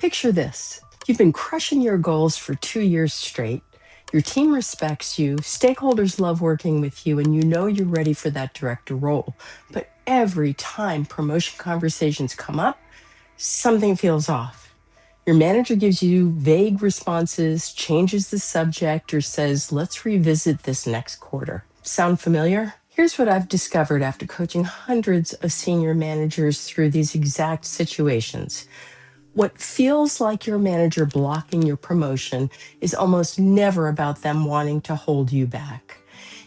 Picture this. You've been crushing your goals for 2 years straight. Your team respects you, stakeholders love working with you, and you know you're ready for that director role. But every time promotion conversations come up, something feels off. Your manager gives you vague responses, changes the subject, or says, let's revisit this next quarter. Sound familiar? Here's what I've discovered after coaching hundreds of senior managers through these exact situations. What feels like your manager blocking your promotion is almost never about them wanting to hold you back.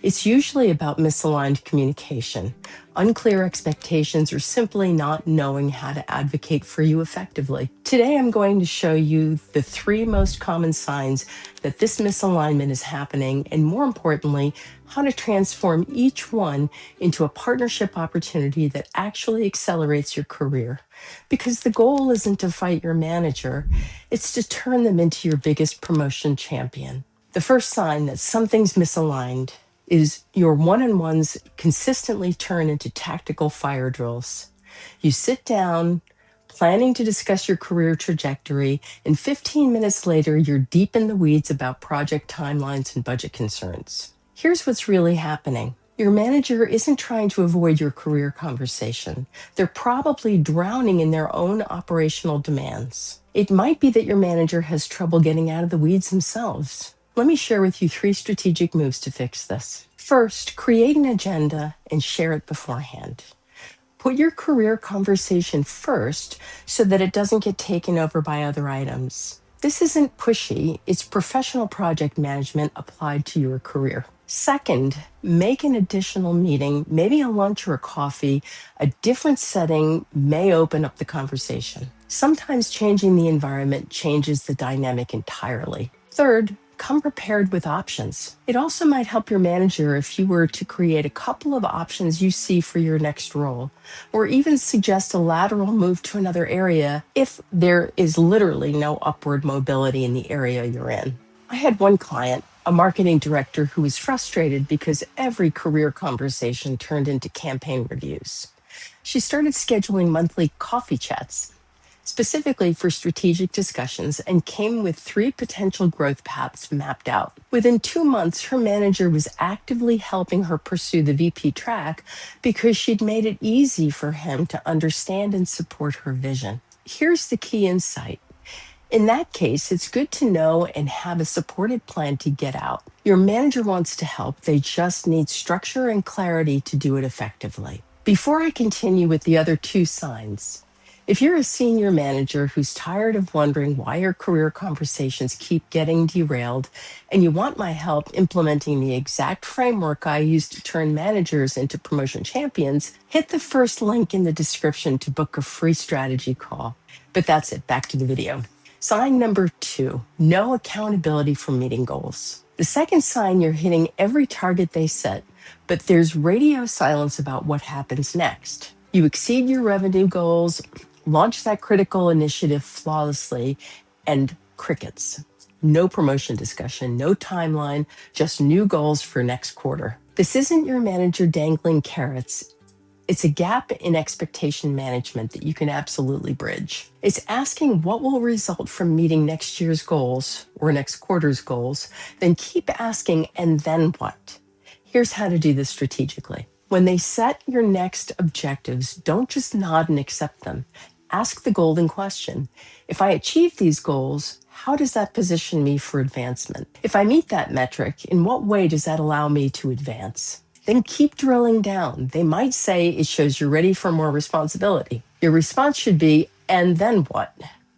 It's usually about misaligned communication, unclear expectations, or simply not knowing how to advocate for you effectively. Today, I'm going to show you the 3 most common signs that this misalignment is happening, and more importantly, how to transform each one into a partnership opportunity that actually accelerates your career. Because the goal isn't to fight your manager, it's to turn them into your biggest promotion champion. The first sign that something's misaligned is your one-on-ones consistently turn into tactical fire drills. You sit down, planning to discuss your career trajectory, and 15 minutes later, you're deep in the weeds about project timelines and budget concerns. Here's what's really happening. Your manager isn't trying to avoid your career conversation. They're probably drowning in their own operational demands. It might be that your manager has trouble getting out of the weeds themselves. Let me share with you 3 strategic moves to fix this. First, create an agenda and share it beforehand. Put your career conversation first so that it doesn't get taken over by other items. This isn't pushy, it's professional project management applied to your career. Second, make an additional meeting, maybe a lunch or a coffee. A different setting may open up the conversation. Sometimes changing the environment changes the dynamic entirely. Third, come prepared with options. It also might help your manager if you were to create a couple of options you see for your next role, or even suggest a lateral move to another area if there is literally no upward mobility in the area you're in. I had one client, a marketing director, who was frustrated because every career conversation turned into campaign reviews. She started scheduling monthly coffee chats specifically for strategic discussions, and came with 3 potential growth paths mapped out. Within 2 months, her manager was actively helping her pursue the VP track because she'd made it easy for him to understand and support her vision. Here's the key insight. In that case, it's good to know and have a supported plan to get out. Your manager wants to help, they just need structure and clarity to do it effectively. Before I continue with the other 2 signs, if you're a senior manager who's tired of wondering why your career conversations keep getting derailed, and you want my help implementing the exact framework I use to turn managers into promotion champions, hit the first link in the description to book a free strategy call. But that's it, back to the video. Sign number 2, no accountability for meeting goals. The second sign, you're hitting every target they set, but there's radio silence about what happens next. You exceed your revenue goals, launch that critical initiative flawlessly, and crickets. No promotion discussion, no timeline, just new goals for next quarter. This isn't your manager dangling carrots. It's a gap in expectation management that you can absolutely bridge. It's asking what will result from meeting next year's goals or next quarter's goals, then keep asking, and then what? Here's how to do this strategically. When they set your next objectives, don't just nod and accept them. Ask the golden question. If I achieve these goals, how does that position me for advancement? If I meet that metric, in what way does that allow me to advance? Then keep drilling down. They might say it shows you're ready for more responsibility. Your response should be, and then what?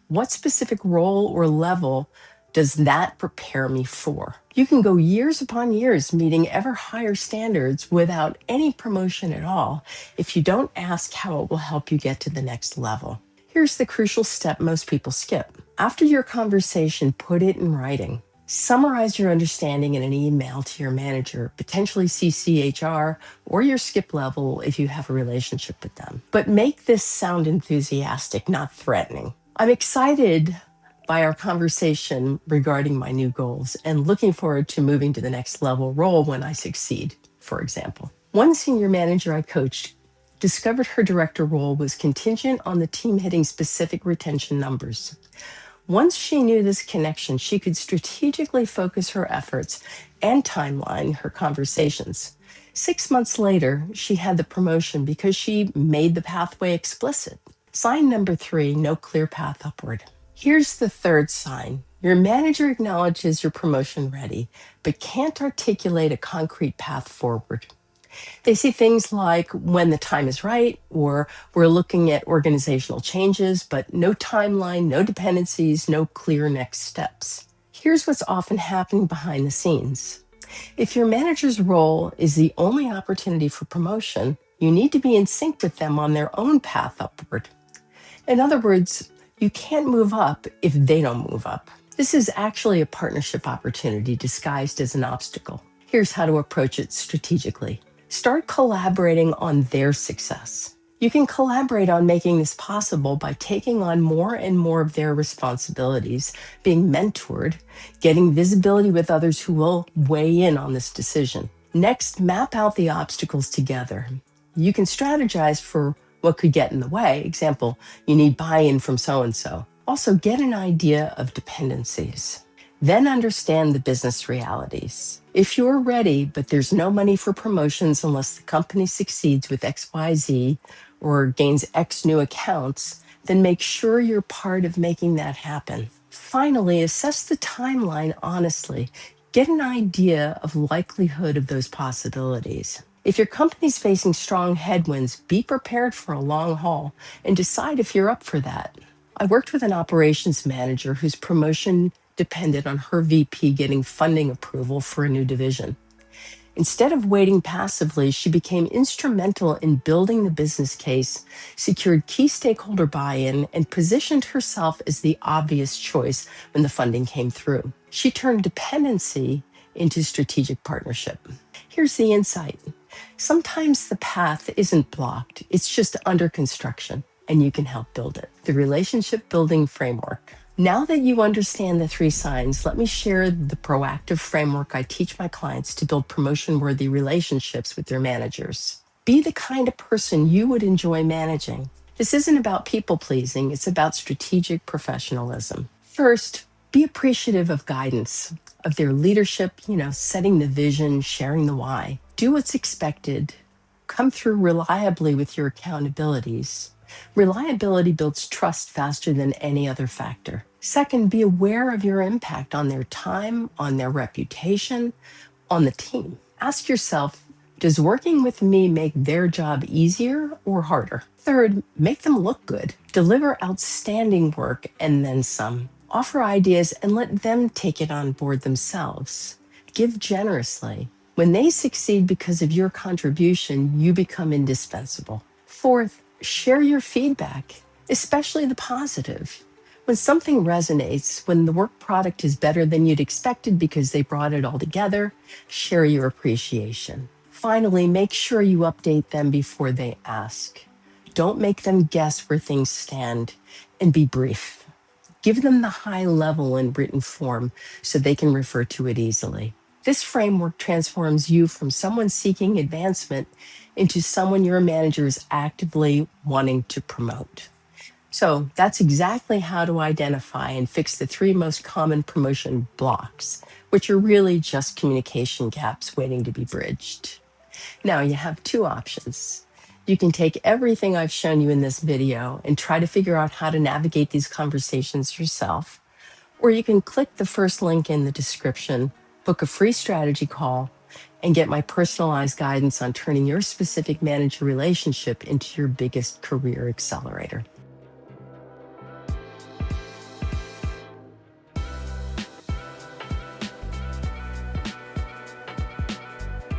What specific role or level does that prepare me for? You can go years upon years meeting ever higher standards without any promotion at all if you don't ask how it will help you get to the next level. Here's the crucial step most people skip. After your conversation, put it in writing. Summarize your understanding in an email to your manager, potentially CCHR or your skip level if you have a relationship with them. But make this sound enthusiastic, not threatening. I'm excited by our conversation regarding my new goals and looking forward to moving to the next level role when I succeed, for example. One senior manager I coached discovered her director role was contingent on the team hitting specific retention numbers. Once she knew this connection, she could strategically focus her efforts and timeline her conversations. 6 months later, she had the promotion because she made the pathway explicit. Sign number 3, no clear path upward. Here's the third sign. Your manager acknowledges your promotion ready, but can't articulate a concrete path forward. They see things like when the time is right, or we're looking at organizational changes, but no timeline, no dependencies, no clear next steps. Here's what's often happening behind the scenes. If your manager's role is the only opportunity for promotion, you need to be in sync with them on their own path upward. In other words, you can't move up if they don't move up. This is actually a partnership opportunity disguised as an obstacle. Here's how to approach it strategically. Start collaborating on their success. You can collaborate on making this possible by taking on more and more of their responsibilities, being mentored, getting visibility with others who will weigh in on this decision. Next, map out the obstacles together. You can strategize for what could get in the way. Example, you need buy-in from so-and-so. Also, get an idea of dependencies. Then understand the business realities. If you're ready, but there's no money for promotions unless the company succeeds with XYZ or gains X new accounts, then make sure you're part of making that happen. Finally, assess the timeline honestly. Get an idea of likelihood of those possibilities. If your company's facing strong headwinds, be prepared for a long haul and decide if you're up for that. I worked with an operations manager whose promotion depended on her VP getting funding approval for a new division. Instead of waiting passively, she became instrumental in building the business case, secured key stakeholder buy-in, and positioned herself as the obvious choice when the funding came through. She turned dependency into strategic partnership. Here's the insight. Sometimes the path isn't blocked, it's just under construction, and you can help build it. The relationship building framework. Now that you understand the 3 signs, let me share the proactive framework I teach my clients to build promotion-worthy relationships with their managers. Be the kind of person you would enjoy managing. This isn't about people-pleasing, it's about strategic professionalism. First, be appreciative of guidance, of their leadership, setting the vision, sharing the why. Do what's expected. Come through reliably with your accountabilities. Reliability builds trust faster than any other factor. Second, be aware of your impact on their time, on their reputation, on the team. Ask yourself, does working with me make their job easier or harder? Third, make them look good. Deliver outstanding work and then some. Offer ideas and let them take it on board themselves. Give generously. When they succeed because of your contribution, you become indispensable. Fourth, share your feedback, especially the positive. When something resonates, when the work product is better than you'd expected because they brought it all together, share your appreciation. Finally, make sure you update them before they ask. Don't make them guess where things stand, and be brief. Give them the high level in written form so they can refer to it easily. This framework transforms you from someone seeking advancement into someone your manager is actively wanting to promote. So that's exactly how to identify and fix the 3 most common promotion blocks, which are really just communication gaps waiting to be bridged. Now you have 2 options. You can take everything I've shown you in this video and try to figure out how to navigate these conversations yourself, or you can click the first link in the description, book a free strategy call, and get my personalized guidance on turning your specific manager relationship into your biggest career accelerator.